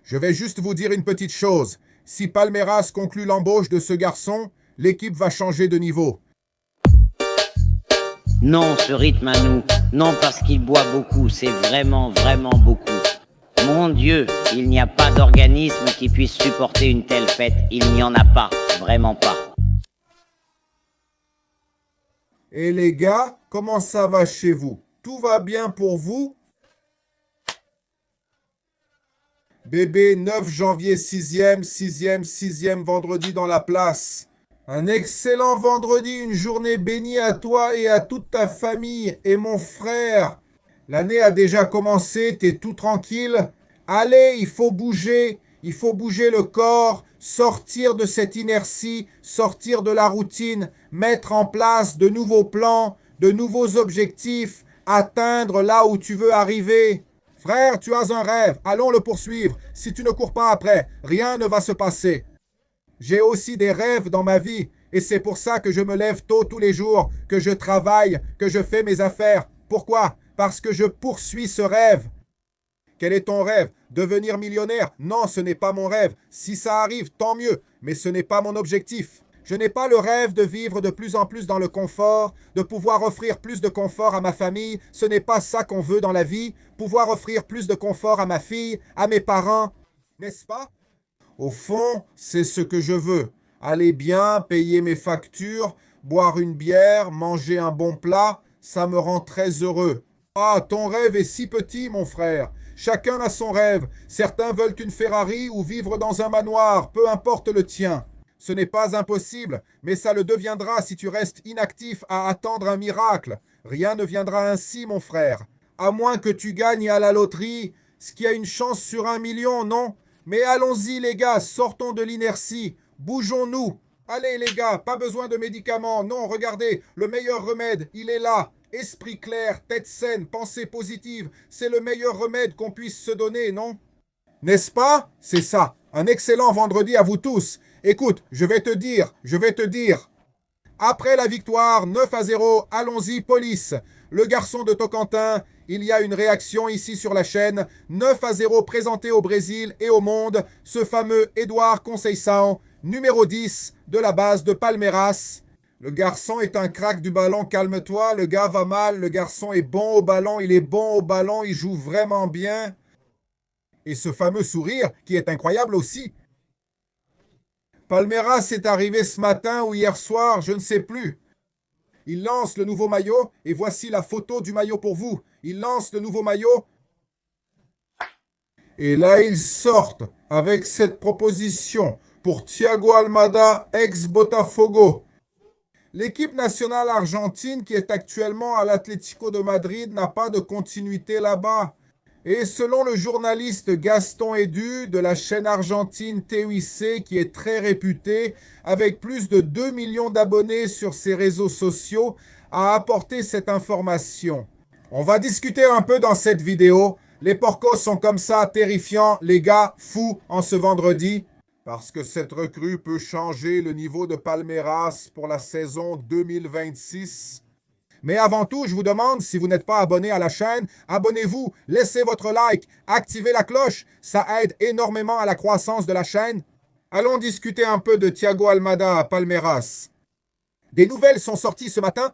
Je vais juste vous dire une petite chose. Si Palmeiras conclut l'embauche de ce garçon, l'équipe va changer de niveau. Non, ce rythme à nous. Non, parce qu'il boit beaucoup. C'est vraiment, vraiment beaucoup. Mon Dieu, il n'y a pas d'organisme qui puisse supporter une telle fête. Il n'y en a pas. Vraiment pas. Et les gars, comment ça va chez vous? Tout va bien pour vous? Bébé, 9 janvier, 6e vendredi dans la place. Un excellent vendredi, une journée bénie à toi et à toute ta famille et mon frère. L'année a déjà commencé, t'es tout tranquille. Allez, il faut bouger le corps, sortir de cette inertie, sortir de la routine, mettre en place de nouveaux plans, de nouveaux objectifs, atteindre là où tu veux arriver. Frère, tu as un rêve, allons le poursuivre. Si tu ne cours pas après, rien ne va se passer. J'ai aussi des rêves dans ma vie et c'est pour ça que je me lève tôt tous les jours, que je travaille, que je fais mes affaires. Pourquoi? Parce que je poursuis ce rêve. Quel est ton rêve? Devenir millionnaire? Non, ce n'est pas mon rêve. Si ça arrive, tant mieux, mais ce n'est pas mon objectif. Je n'ai pas le rêve de vivre de plus en plus dans le confort, de pouvoir offrir plus de confort à ma famille. Ce n'est pas ça qu'on veut dans la vie. Pouvoir offrir plus de confort à ma fille, à mes parents, n'est-ce pas? Au fond, c'est ce que je veux. Aller bien, payer mes factures, boire une bière, manger un bon plat, ça me rend très heureux. Ah, ton rêve est si petit, mon frère. Chacun a son rêve. Certains veulent une Ferrari ou vivre dans un manoir, peu importe le tien. Ce n'est pas impossible, mais ça le deviendra si tu restes inactif à attendre un miracle. Rien ne viendra ainsi, mon frère. À moins que tu gagnes à la loterie, ce qui a une chance sur 1 million, non? Mais allons-y, les gars, sortons de l'inertie. Bougeons-nous. Allez, les gars, pas besoin de médicaments. Non, regardez, le meilleur remède, il est là. Esprit clair, tête saine, pensée positive. C'est le meilleur remède qu'on puisse se donner, non? N'est-ce pas? C'est ça. Un excellent vendredi à vous tous. Écoute, je vais te dire. Après la victoire, 9-0, allons-y, police. Le garçon de Tocantin, il y a une réaction ici sur la chaîne. 9-0 présenté au Brésil et au monde. Ce fameux Edouard Conceição, numéro 10 de la base de Palmeiras. Le garçon est un crack du ballon, calme-toi. Le gars va mal, le garçon est bon au ballon, il joue vraiment bien. Et ce fameux sourire qui est incroyable aussi. Palmeiras est arrivé ce matin ou hier soir, je ne sais plus. Il lance le nouveau maillot et voici la photo du maillot pour vous. Il lance le nouveau maillot et là ils sortent avec cette proposition pour Thiago Almada, ex-Botafogo. L'équipe nationale argentine qui est actuellement à l'Atlético de Madrid n'a pas de continuité là-bas. Et selon le journaliste Gaston Edu de la chaîne argentine TUIC, qui est très réputé, avec plus de 2 millions d'abonnés sur ses réseaux sociaux, a apporté cette information. On va discuter un peu dans cette vidéo. Les porcos sont comme ça, terrifiants, les gars, fous en ce vendredi. Parce que cette recrue peut changer le niveau de Palmeiras pour la saison 2026. Mais avant tout, je vous demande, si vous n'êtes pas abonné à la chaîne, abonnez-vous, laissez votre like, activez la cloche, ça aide énormément à la croissance de la chaîne. Allons discuter un peu de Thiago Almada à Palmeiras. Des nouvelles sont sorties ce matin.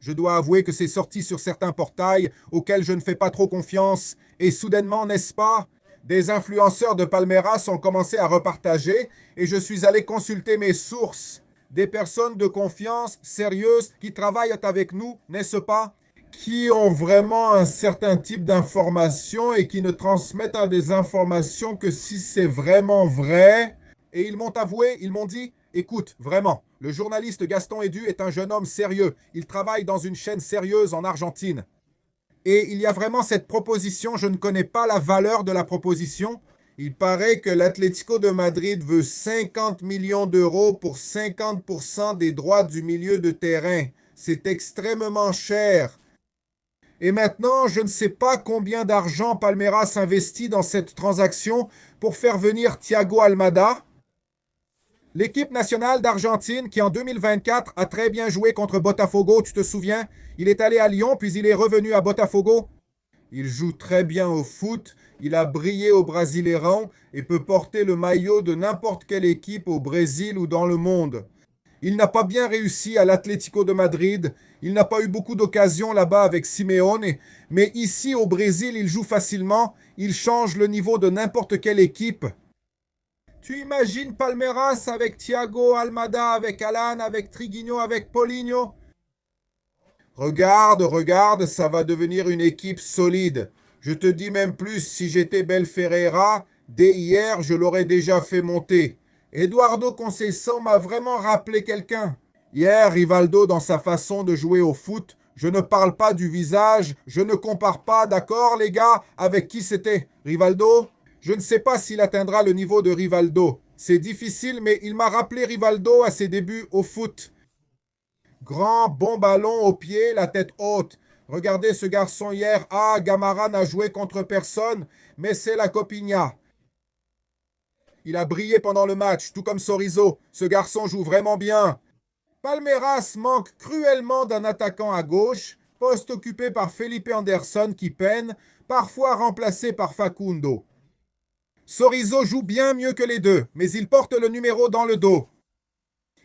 Je dois avouer que c'est sorti sur certains portails auxquels je ne fais pas trop confiance. Et soudainement, n'est-ce pas, des influenceurs de Palmeiras ont commencé à repartager et je suis allé consulter mes sources. Des personnes de confiance, sérieuses, qui travaillent avec nous, n'est-ce pas? Qui ont vraiment un certain type d'informations et qui ne transmettent des informations que si c'est vraiment vrai. Et ils m'ont avoué, ils m'ont dit, écoute, vraiment, le journaliste Gaston Edu est un jeune homme sérieux. Il travaille dans une chaîne sérieuse en Argentine. Et il y a vraiment cette proposition, je ne connais pas la valeur de la proposition. Il paraît que l'Atlético de Madrid veut 50 millions d'euros pour 50% des droits du milieu de terrain. C'est extrêmement cher. Et maintenant, je ne sais pas combien d'argent Palmeiras investit dans cette transaction pour faire venir Thiago Almada. L'équipe nationale d'Argentine qui en 2024 a très bien joué contre Botafogo, tu te souviens? Il est allé à Lyon puis il est revenu à Botafogo. Il joue très bien au foot. Il a brillé au Brasileirão et peut porter le maillot de n'importe quelle équipe au Brésil ou dans le monde. Il n'a pas bien réussi à l'Atlético de Madrid, il n'a pas eu beaucoup d'occasions là-bas avec Simeone, mais ici au Brésil, il joue facilement, il change le niveau de n'importe quelle équipe. Tu imagines Palmeiras avec Thiago Almada, avec Alan, avec Triguinho, avec Paulinho? Regarde, ça va devenir une équipe solide. Je te dis même plus, si j'étais Belferreira, dès hier, je l'aurais déjà fait monter. Eduardo Conceição m'a vraiment rappelé quelqu'un. Hier, Rivaldo, dans sa façon de jouer au foot, je ne parle pas du visage, je ne compare pas, d'accord les gars, avec qui c'était. Rivaldo, je ne sais pas s'il atteindra le niveau de Rivaldo. C'est difficile, mais il m'a rappelé Rivaldo à ses débuts au foot. Grand, bon ballon au pied, la tête haute. Regardez ce garçon hier. Ah, Gamara n'a joué contre personne, mais c'est la Copinha. Il a brillé pendant le match, tout comme Sorizo. Ce garçon joue vraiment bien. Palmeiras manque cruellement d'un attaquant à gauche, poste occupé par Felipe Anderson qui peine, parfois remplacé par Facundo. Sorizo joue bien mieux que les deux, mais il porte le numéro dans le dos.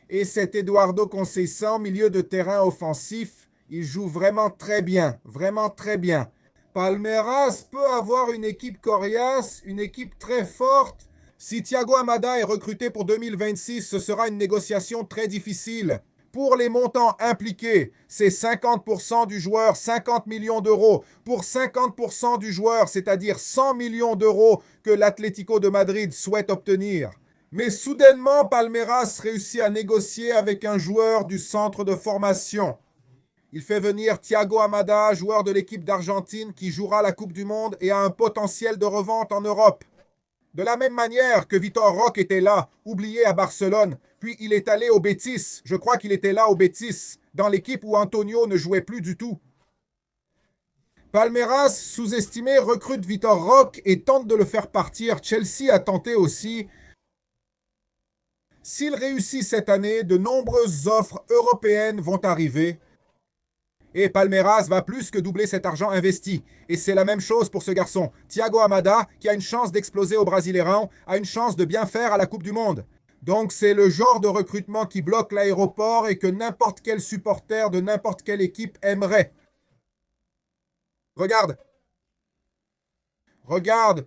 Et cet Eduardo Conceição, milieu de terrain offensif, il joue vraiment très bien, vraiment très bien. Palmeiras peut avoir une équipe coriace, une équipe très forte. Si Thiago Almada est recruté pour 2026, ce sera une négociation très difficile. Pour les montants impliqués, c'est 50% du joueur, 50 millions d'euros. Pour 50% du joueur, c'est-à-dire 100 millions d'euros que l'Atlético de Madrid souhaite obtenir. Mais soudainement, Palmeiras réussit à négocier avec un joueur du centre de formation. Il fait venir Thiago Almada, joueur de l'équipe d'Argentine qui jouera la Coupe du Monde et a un potentiel de revente en Europe. De la même manière que Vitor Roque était là, oublié à Barcelone, puis il est allé au Betis. Je crois qu'il était là au Betis, dans l'équipe où Antonio ne jouait plus du tout. Palmeiras, sous-estimé, recrute Vitor Roque et tente de le faire partir. Chelsea a tenté aussi. S'il réussit cette année, de nombreuses offres européennes vont arriver. Et Palmeiras va plus que doubler cet argent investi. Et c'est la même chose pour ce garçon. Thiago Almada, qui a une chance d'exploser au Brasileirão, a une chance de bien faire à la Coupe du Monde. Donc c'est le genre de recrutement qui bloque l'aéroport et que n'importe quel supporter de n'importe quelle équipe aimerait. Regarde,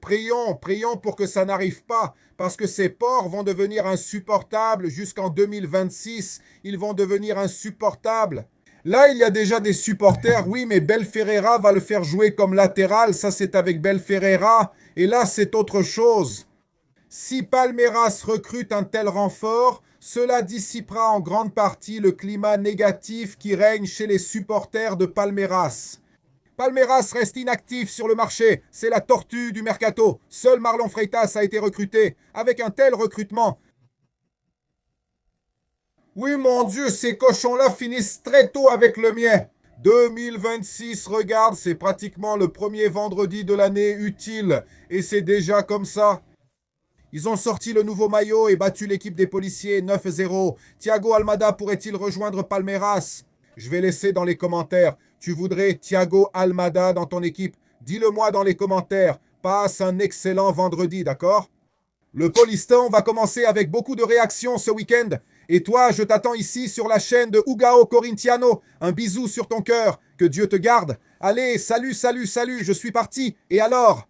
prions pour que ça n'arrive pas, parce que ces porcs vont devenir insupportables jusqu'en 2026. Ils vont devenir insupportables. Là, il y a déjà des supporters. Oui, mais Belferreira va le faire jouer comme latéral. Ça, c'est avec Belferreira. Et là, c'est autre chose. Si Palmeiras recrute un tel renfort, cela dissipera en grande partie le climat négatif qui règne chez les supporters de Palmeiras. Palmeiras reste inactif sur le marché. C'est la tortue du mercato. Seul Marlon Freitas a été recruté. Avec un tel recrutement, oui, mon Dieu, ces cochons-là finissent très tôt avec le mien. 2026, regarde, c'est pratiquement le premier vendredi de l'année utile. Et c'est déjà comme ça. Ils ont sorti le nouveau maillot et battu l'équipe des policiers 9-0. Thiago Almada pourrait-il rejoindre Palmeiras? Je vais laisser dans les commentaires. Tu voudrais Thiago Almada dans ton équipe? Dis-le-moi dans les commentaires. Passe un excellent vendredi, d'accord? Le Poliston va commencer avec beaucoup de réactions ce week-end. Et toi, je t'attends ici sur la chaîne de Ugao Corintiano. Un bisou sur ton cœur. Que Dieu te garde. Allez, salut, je suis parti. Et alors?